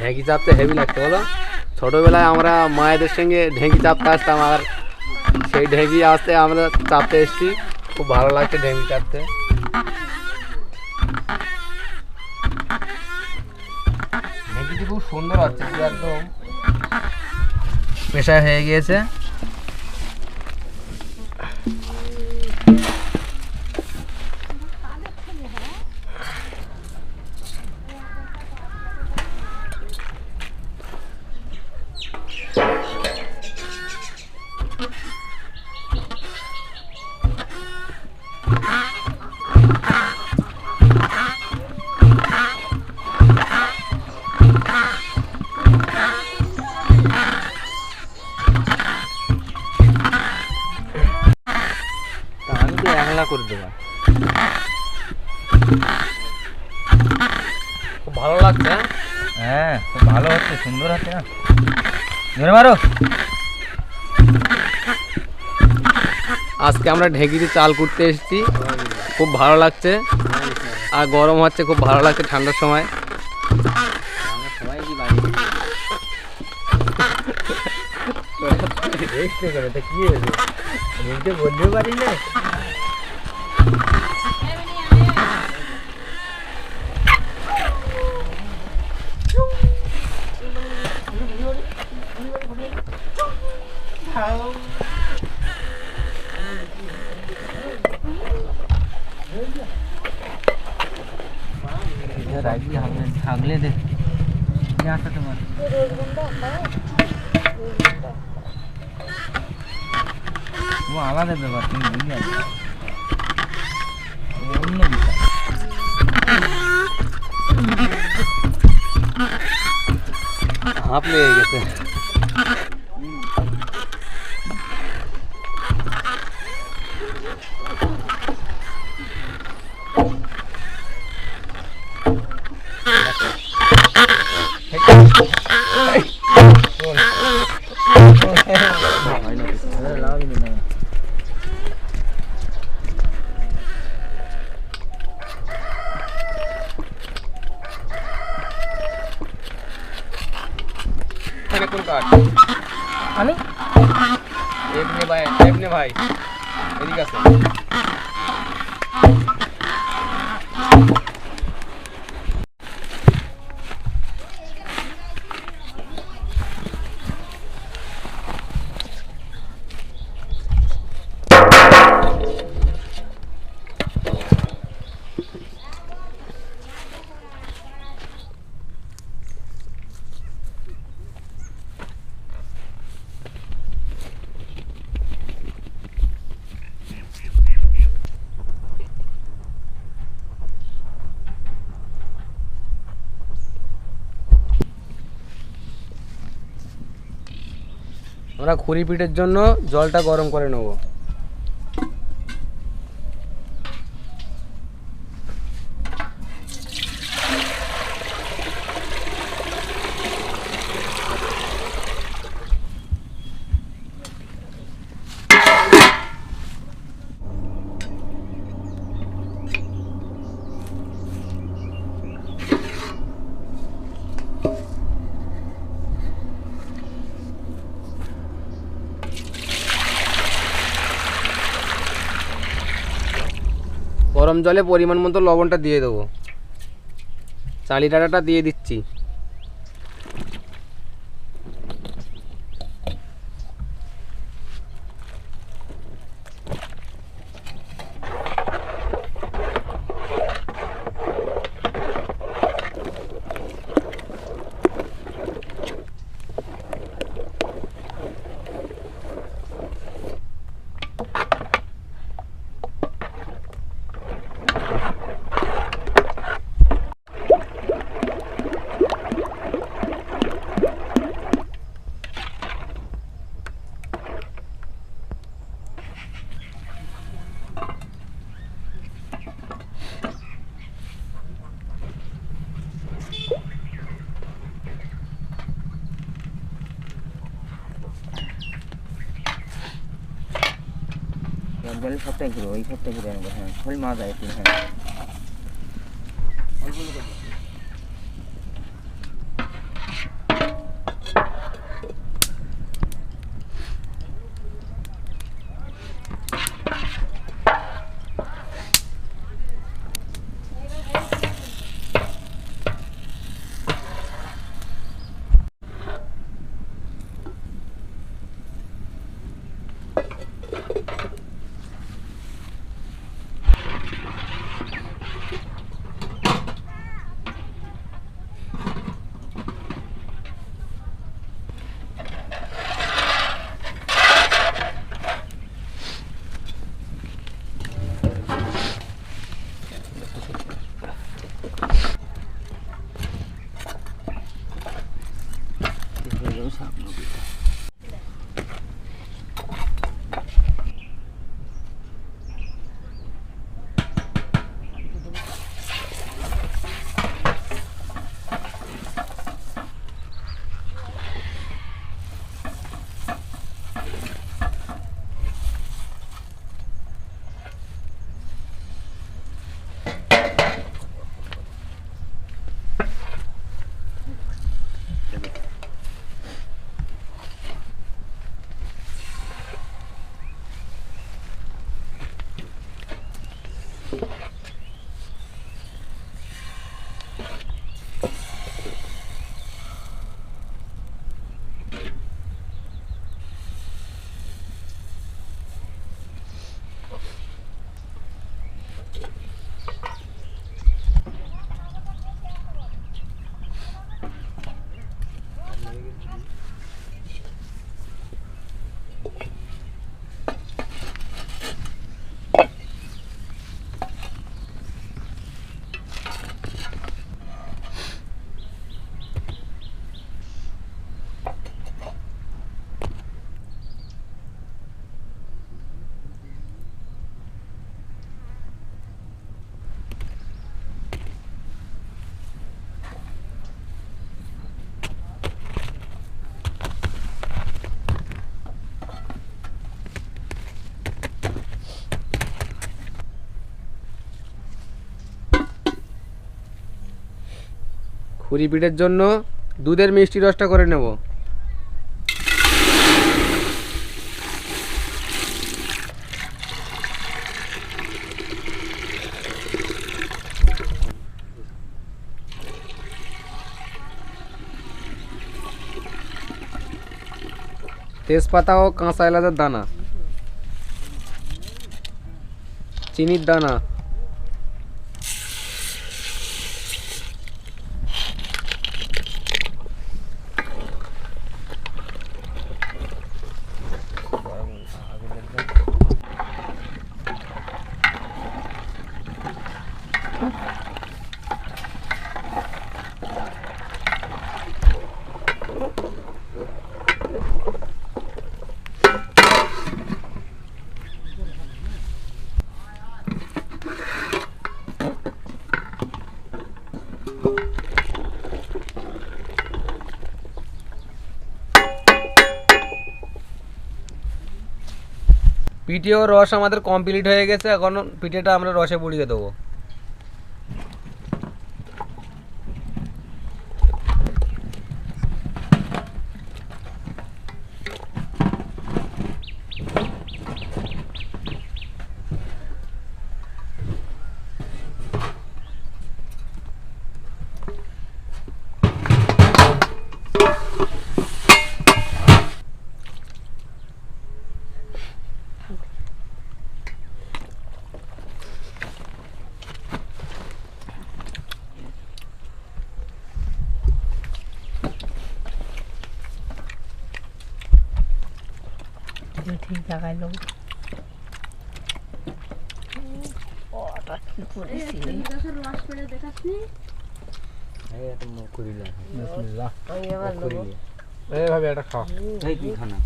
ঢেঁকি চাপতে হেভি লাগতো বলো। ছোটোবেলায় আমরা মায়েদের সঙ্গে ঢেঁকি চাপতে আসতাম, আর সেই ঢেঁকি আসতে আমরা চাপতে এসেছি, খুব ভালো লাগছে ঢেঁকি চাপতে। ঢেঁকিটি খুব সুন্দর হচ্ছে, একদম পেশায় হয়ে গিয়েছে। করে দেবা, খুব ভালো লাগছে। হ্যাঁ খুব ভালো হচ্ছে, সুন্দর হচ্ছে না, ধরে মারো। আজকে আমরা ঢেঁকিতে চাল কুটতে এসেছি, খুব ভালো লাগছে, আর গরম হচ্ছে, খুব ভালো লাগছে ঠান্ডার সময়। কি বলতেও পারি না। থাকলে দে আসা তোমার ও আলাদা ব্যাপার, তুমি বুঝলি অন্য বিষয়। হাঁপ লেগে গেছে। আমি এমনি ভাই এদিকে আছে। আমরা খুরি পিঠের জন্য জলটা গরম করে নেব। গরম জলে পরিমাণ মতো লবণটা দিয়ে দেবো, চালি ডাঁটাটা দিয়ে দিচ্ছি। জলের সবটাই ঘুরো, ওই সবটাই ঘুরে আনবো। হ্যাঁ খোল মাছ আছে। হ্যাঁ পুরি পিঠের জন্য দুধের মিষ্টি রসটা করে নেব। তেজপাতা ও কাঁচা এলাচের দানা, চিনির দানা, পিঠে ও রস আমাদের কমপ্লিট হয়ে গেছে। এখন পিঠেটা আমরা রসে বুড়িয়ে দেবো। ঠিক জায়গায় লোক এইভাবে একটা খাও। এই কি খানা